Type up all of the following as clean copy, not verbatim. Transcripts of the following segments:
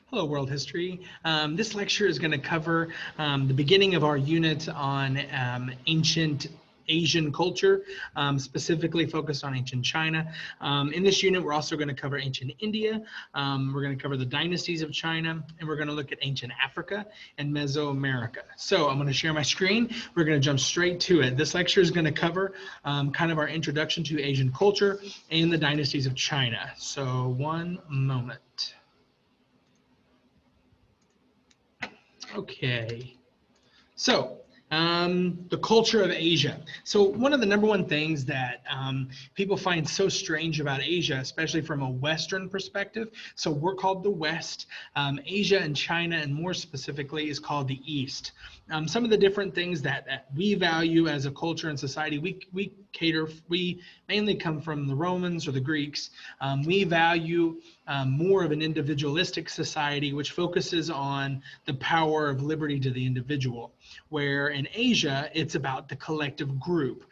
Hello, World History. This lecture is going to cover the beginning of our unit on ancient Asian culture, specifically focused on ancient China. In this unit, we're also going to cover ancient India. We're going to cover the dynasties of China, and we're going to look at ancient Africa and Mesoamerica. So I'm going to share my screen. We're going to jump straight to it. This lecture is going to cover kind of our introduction to Asian culture and the dynasties of China. So one moment. Okay, so the culture of Asia. So one of the number one things that people find so strange about Asia, especially from a Western perspective, so we're called the West, Asia and China, and more specifically is called the East. Some of the different things that we value as a culture and society, we mainly come from the Romans or the Greeks. We value more of an individualistic society, which focuses on the power of liberty to the individual, where in Asia, it's about the collective group,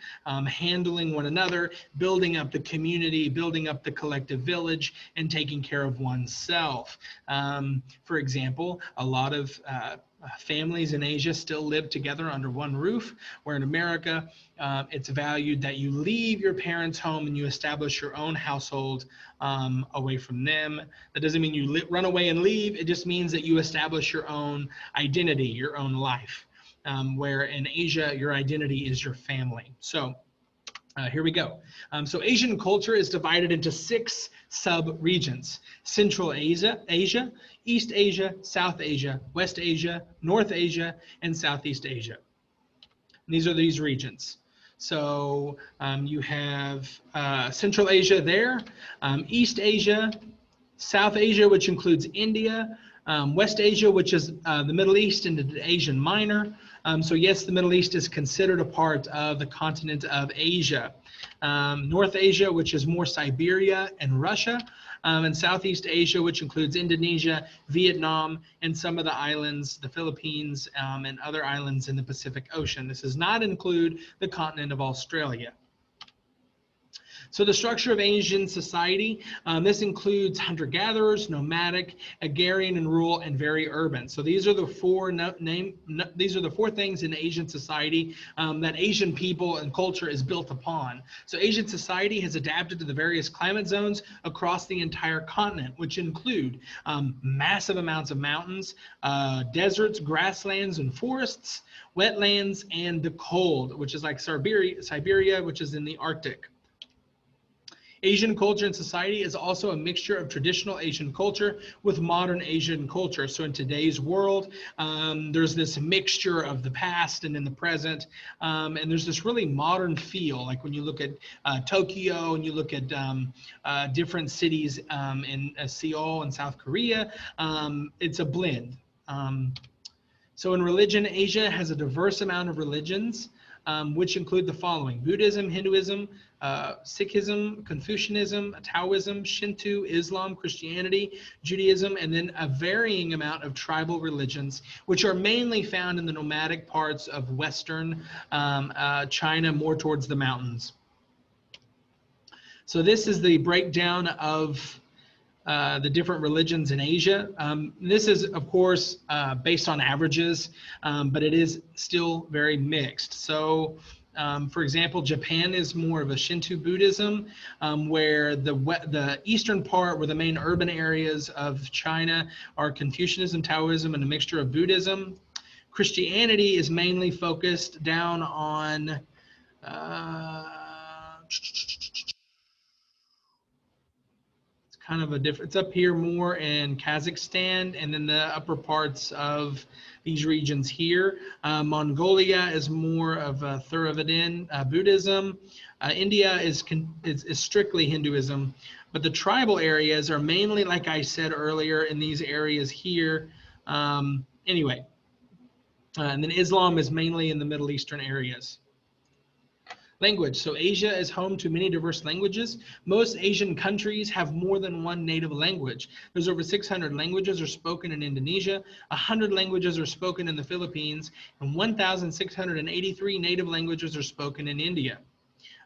handling one another, building up the community, building up the collective village, and taking care of oneself. For example, a lot of families in Asia still live together under one roof, where in America, it's valued that you leave your parents' home and you establish your own household away from them. That doesn't mean you run away and leave. It just means that you establish your own identity, your own life, where in Asia, your identity is your family. So here we go. So Asian culture is divided into 6 sub-regions: Central Asia, East Asia, South Asia, West Asia, North Asia, and Southeast Asia. And these are these regions. So you have Central Asia there, East Asia, South Asia, which includes India, West Asia, which is the Middle East and the Asian Minor. So yes, the Middle East is considered a part of the continent of Asia. North Asia, which is more Siberia and Russia, and Southeast Asia, which includes Indonesia, Vietnam, and some of the islands, the Philippines, and other islands in the Pacific Ocean. This does not include the continent of Australia. So the structure of Asian society, this includes hunter-gatherers, nomadic, agrarian, and rural, and very urban. So these are the four things in Asian society that Asian people and culture is built upon. So Asian society has adapted to the various climate zones across the entire continent, which include massive amounts of mountains, deserts, grasslands, and forests, wetlands, and the cold, which is like Siberia, which is in the Arctic. Asian culture and society is also a mixture of traditional Asian culture with modern Asian culture. So in today's world, there's this mixture of the past and in the present, and there's this really modern feel. Like when you look at Tokyo and you look at different cities in Seoul and South Korea, it's a blend. So in religion, Asia has a diverse amount of religions, which include the following: Buddhism, Hinduism, Sikhism, Confucianism, Taoism, Shinto, Islam, Christianity, Judaism, and then a varying amount of tribal religions, which are mainly found in the nomadic parts of Western China, more towards the mountains. So this is the breakdown of the different religions in Asia. This is, of course, based on averages, but it is still very mixed. So, for example, Japan is more of a Shinto Buddhism, where the eastern part, where the main urban areas of China are Confucianism, Taoism, and a mixture of Buddhism. Christianity is mainly focused down on kind of a different, it's up here more in Kazakhstan, and then the upper parts of these regions here. Mongolia is more of a Theravada Buddhism. India is strictly Hinduism, but the tribal areas are mainly, like I said earlier, in these areas here. Anyway, and then Islam is mainly in the Middle Eastern areas. Language. So Asia is home to many diverse languages. Most Asian countries have more than one native language. There's over 600 languages are spoken in Indonesia, 100 languages are spoken in the Philippines, and 1,683 native languages are spoken in India.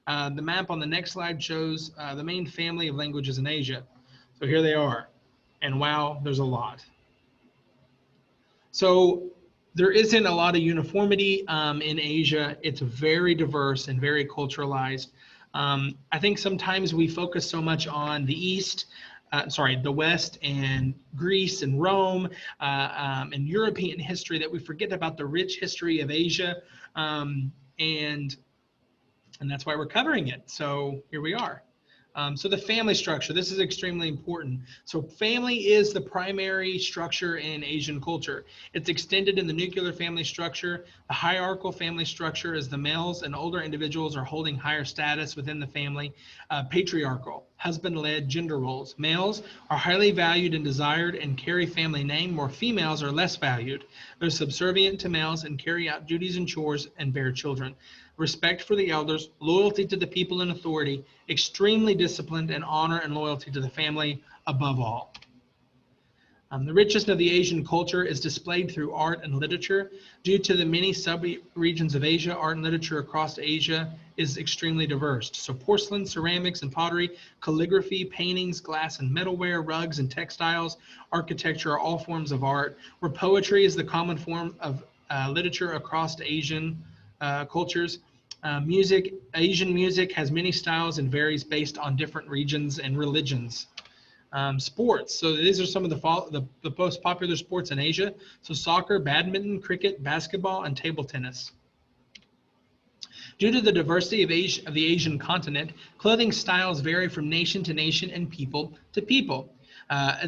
The map on the next slide shows the main family of languages in Asia. So here they are. And wow, there's a lot. So there isn't a lot of uniformity in Asia. It's very diverse and very culturalized. I think sometimes we focus so much on the East, the West and Greece and Rome and European history that we forget about the rich history of Asia. And that's why we're covering it. So here we are. So the family structure, this is extremely important. So family is the primary structure in Asian culture. It's extended in the nuclear family structure. The hierarchical family structure is the males and older individuals are holding higher status within the family. Patriarchal, husband-led gender roles. Males are highly valued and desired and carry family name, where females are less valued. They're subservient to males and carry out duties and chores and bear children. Respect for the elders, loyalty to the people in authority, extremely disciplined, and honor and loyalty to the family above all. The richness of the Asian culture is displayed through art and literature. Due to the many sub-regions of Asia, art and literature across Asia is extremely diverse. So porcelain, ceramics, and pottery, calligraphy, paintings, glass and metalware, rugs and textiles, architecture are all forms of art, where poetry is the common form of literature across Asian cultures. Asian music has many styles and varies based on different regions and religions. Sports. So these are some of the most popular sports in Asia. So soccer, badminton, cricket, basketball, and table tennis. Due to the diversity of the Asian continent, clothing styles vary from nation to nation and people to people.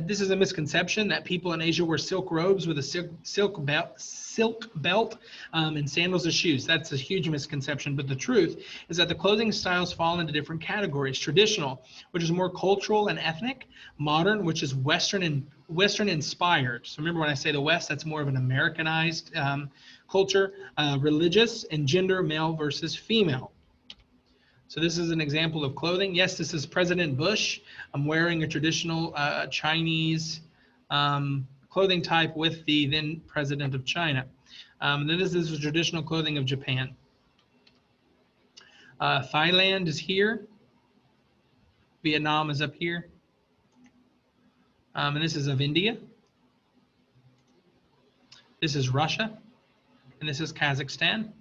This is a misconception that people in Asia wear silk robes with a silk belt and sandals as shoes. That's a huge misconception, but the truth is that the clothing styles fall into different categories. Traditional, which is more cultural and ethnic. Modern, which is Western inspired. So remember when I say the West, that's more of an Americanized culture. Religious, and gender, male versus female. So this is an example of clothing. Yes, this is President Bush. I'm wearing a traditional Chinese clothing type with the then president of China. Then this is the traditional clothing of Japan. Thailand is here. Vietnam is up here. And this is of India. This is Russia. And this is Kazakhstan.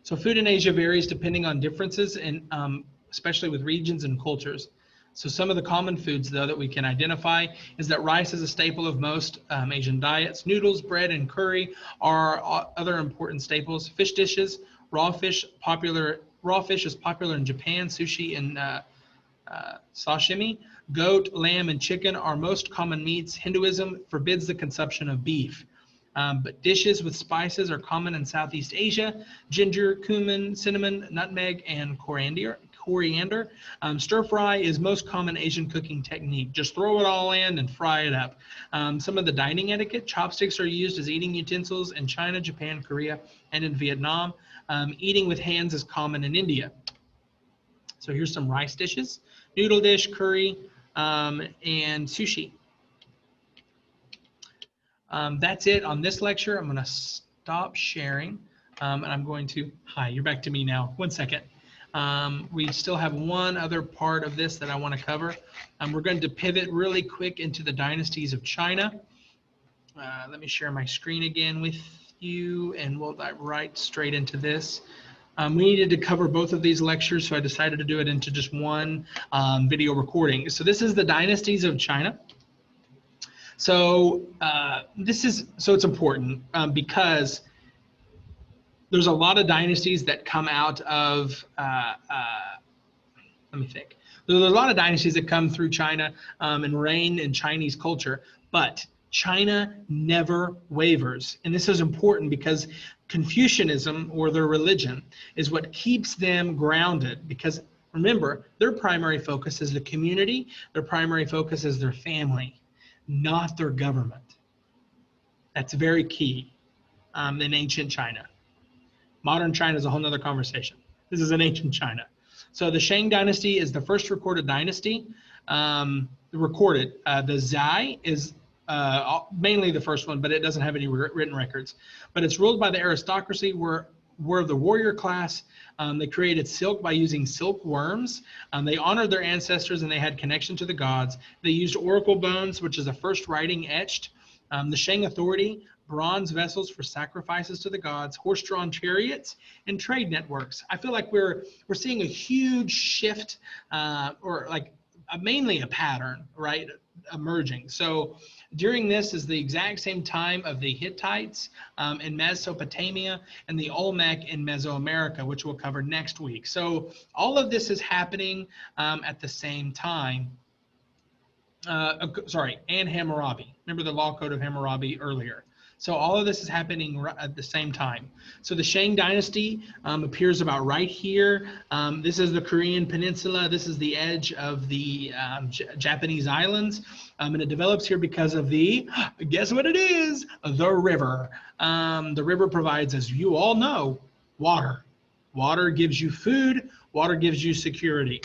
So food in Asia varies depending on differences, and especially with regions and cultures. So some of the common foods, though, that we can identify is that rice is a staple of most Asian diets. Noodles, bread, and curry are other important staples. Fish dishes, raw fish is popular in Japan, sushi and sashimi. Goat, lamb, and chicken are most common meats. Hinduism forbids the consumption of beef. But dishes with spices are common in Southeast Asia. Ginger, cumin, cinnamon, nutmeg, and coriander. Stir fry is most common Asian cooking technique. Just throw it all in and fry it up. Some of the dining etiquette: chopsticks are used as eating utensils in China, Japan, Korea, and in Vietnam. Eating with hands is common in India. So here's some rice dishes: noodle dish, curry, and sushi. That's it on this lecture. I'm going to stop sharing, and I'm going to, hi, you're back to me now. 1 second. We still have one other part of this that I want to cover. We're going to pivot really quick into the dynasties of China. Let me share my screen again with you, and we'll dive right straight into this. We needed to cover both of these lectures, so I decided to do it into just one video recording. So this is the dynasties of China. So it's important because there's a lot of dynasties that come out of, let me think. There's a lot of dynasties that come through China and reign in Chinese culture, but China never wavers. And this is important because Confucianism, or their religion, is what keeps them grounded, because remember, their primary focus is the community, their primary focus is their family, not their government. That's very key in ancient China. Modern China is a whole nother conversation. This is in ancient China. So the Shang dynasty is the first recorded dynasty. The Zhai is mainly the first one, but it doesn't have any written records. But it's ruled by the aristocracy, were the warrior class. They created silk by using silk worms. They honored their ancestors and they had connection to the gods. They used oracle bones, which is the first writing etched. The Shang authority bronze vessels for sacrifices to the gods, horse-drawn chariots, and trade networks. I feel like we're seeing a huge shift, or like mainly a pattern, right, emerging. So during this is the exact same time of the Hittites in Mesopotamia and the Olmec in Mesoamerica, which we'll cover next week. So all of this is happening at the same time. And Hammurabi. Remember the law code of Hammurabi earlier. So all of this is happening at the same time. So the Shang dynasty appears about right here. This is the Korean peninsula. This is the edge of the Japanese islands. And it develops here because of the, guess what it is? The river. The river provides, as you all know, water. Water gives you food. Water gives you security.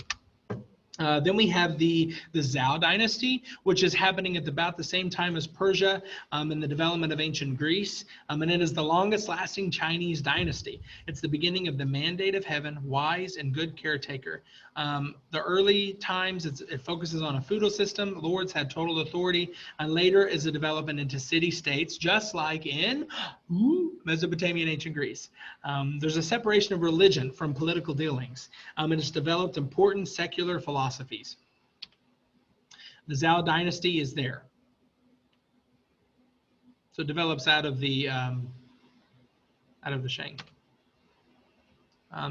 Then we have the Zhou dynasty, which is happening at about the same time as Persia and the development of ancient Greece. And it is the longest lasting Chinese dynasty. It's the beginning of the mandate of heaven, wise and good caretaker. The early times, it focuses on a feudal system. Lords had total authority. And later is a development into city-states, just like in Mesopotamia and ancient Greece. There's a separation of religion from political dealings. And it's developed important secular philosophies. The Zhou dynasty is there. So it develops out of the Shang.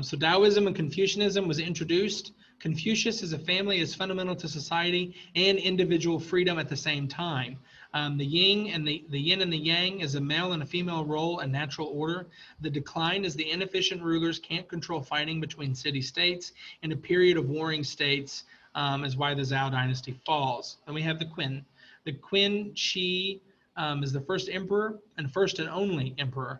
So Taoism and Confucianism was introduced. Confucius as a family is fundamental to society and individual freedom at the same time. The yin and the yang is a male and a female role and natural order. The decline is the inefficient rulers can't control fighting between city-states. In a period of warring states is why the Zhou dynasty falls. Then we have the Qin. The Qin Shi is the first emperor and first and only emperor.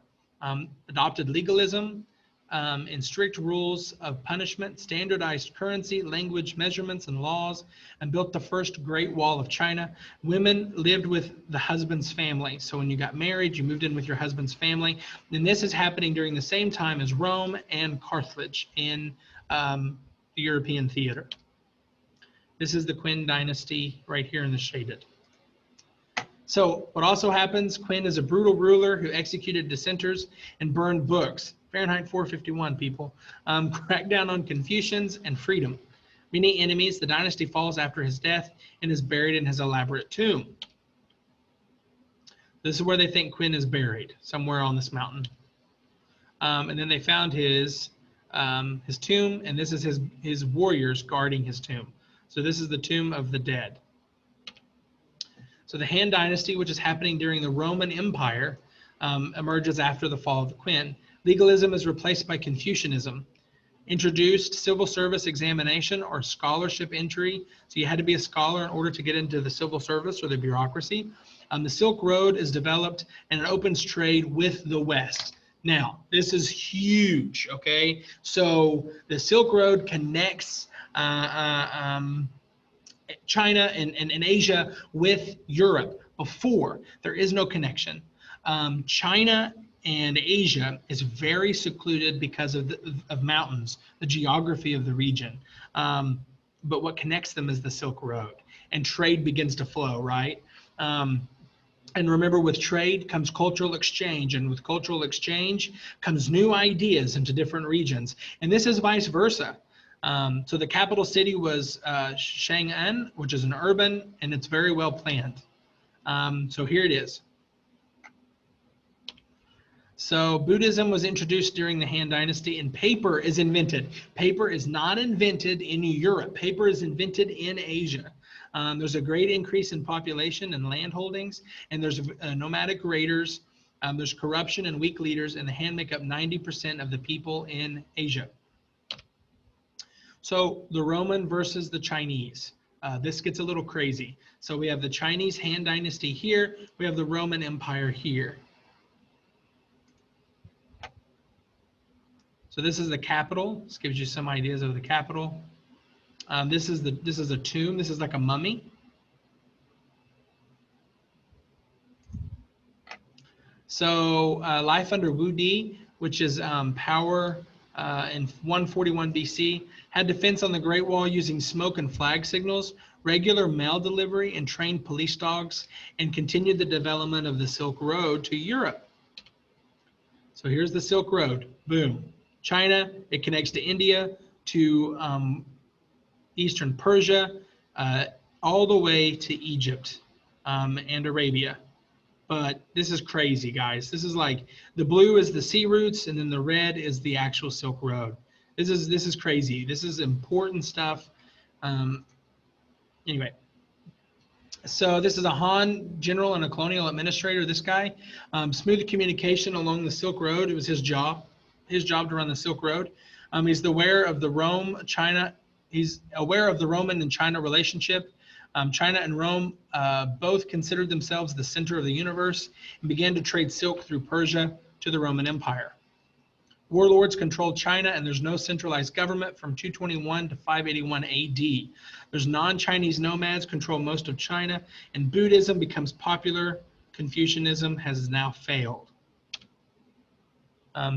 Adopted legalism and strict rules of punishment, standardized currency, language, measurements, and laws, and built the first Great Wall of China. Women lived with the husband's family. So when you got married, you moved in with your husband's family. And this is happening during the same time as Rome and Carthage in the European theater. This is the Qin dynasty right here in the shaded. So what also happens, Qin is a brutal ruler who executed dissenters and burned books. Fahrenheit 451, people. Cracked down on Confucians and freedom. Many enemies, the dynasty falls after his death and is buried in his elaborate tomb. This is where they think Qin is buried, somewhere on this mountain. And then they found his tomb, and this is his warriors guarding his tomb. So this is the tomb of the dead. So the Han dynasty, which is happening during the Roman Empire, emerges after the fall of the Qin. Legalism is replaced by Confucianism. Introduced civil service examination or scholarship entry. So you had to be a scholar in order to get into the civil service or the bureaucracy. The Silk Road is developed and it opens trade with the West. Now, this is huge, okay? So the Silk Road connects China and Asia with Europe. Before, there is no connection. China and Asia is very secluded because of mountains, the geography of the region. But what connects them is the Silk Road, and trade begins to flow, right? And remember, with trade comes cultural exchange, and with cultural exchange comes new ideas into different regions. And this is vice versa. So the capital city was Chang'an, which is an urban, and it's very well planned. So here it is. So Buddhism was introduced during the Han Dynasty, and paper is invented. Paper is not invented in Europe. Paper is invented in Asia. There's a great increase in population and land holdings, and there's nomadic raiders. There's corruption and weak leaders, and the Han make up 90% of the people in Asia. So the Roman versus the Chinese. This gets a little crazy. So we have the Chinese Han Dynasty here. We have the Roman Empire here. So this is the capital. This gives you some ideas of the capital. This is a tomb. This is like a mummy. So life under Wu Di, which is power in 141 BC, had defense on the Great Wall using smoke and flag signals. regular mail delivery, and trained police dogs, and continued the development of the Silk Road to Europe. So here's the Silk Road. Boom. China, it connects to India, to Eastern Persia, all the way to Egypt and Arabia. But this is crazy, guys. This is like the blue is the sea routes, and then the red is the actual Silk Road. This is crazy. This is important stuff. Anyway, so this is a Han general and a colonial administrator. This guy, smooth communication along the Silk Road. It was his job to run the Silk Road. He's aware of the Rome-China. He's aware of the Roman and China relationship. China and Rome both considered themselves the center of the universe and began to trade silk through Persia to the Roman Empire. Warlords controlled China, and there's no centralized government from 221 to 581 AD. There's non-Chinese nomads control most of China, and Buddhism becomes popular. Confucianism has now failed.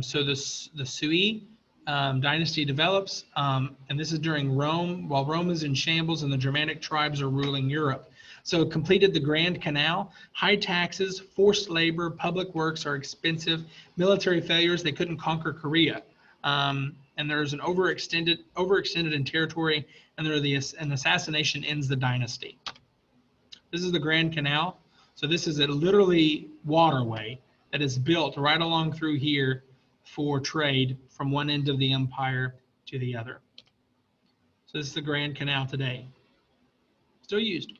So the Sui dynasty develops, and this is during Rome, while Rome is in shambles and the Germanic tribes are ruling Europe. So it completed the Grand Canal. High taxes, forced labor, public works are expensive, military failures, they couldn't conquer Korea. And there's an overextended in territory, and an assassination ends the dynasty. This is the Grand Canal. So this is a literally waterway that is built right along through here for trade from one end of the empire to the other. So this is the Grand Canal today. Still used.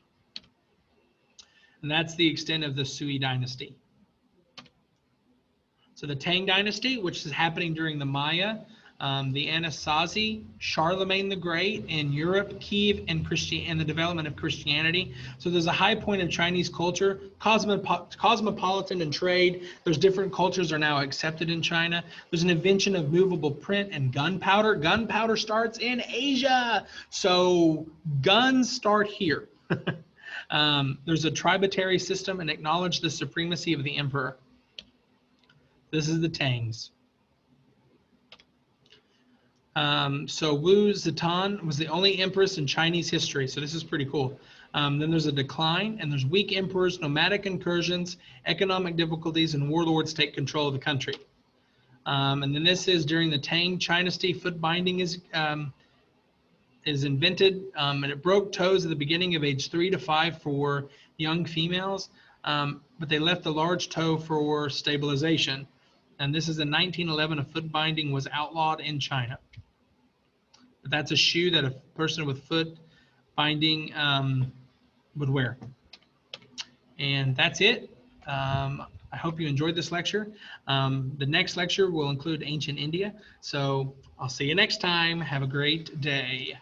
And that's the extent of the Sui dynasty. So the Tang dynasty, which is happening during the Maya, the Anasazi, Charlemagne the Great in Europe, Kiev, and the development of Christianity. So there's a high point of Chinese culture, cosmopolitan and trade. There's different cultures are now accepted in China. There's an invention of movable print and gunpowder. Gunpowder starts in Asia. So guns start here. There's a tributary system and acknowledge the supremacy of the emperor. This is the Tangs. So Wu Zetian was the only empress in Chinese history. So this is pretty cool. Then there's a decline, and there's weak emperors, nomadic incursions, economic difficulties, and warlords take control of the country. And then this is during the Tang dynasty. Foot binding is invented, and it broke toes at the beginning of age 3 to 5 for young females, but they left the large toe for stabilization. And this is in 1911, a foot binding was outlawed in China. But that's a shoe that a person with foot binding would wear. And that's it. I hope you enjoyed this lecture. The next lecture will include ancient India. So I'll see you next time. Have a great day.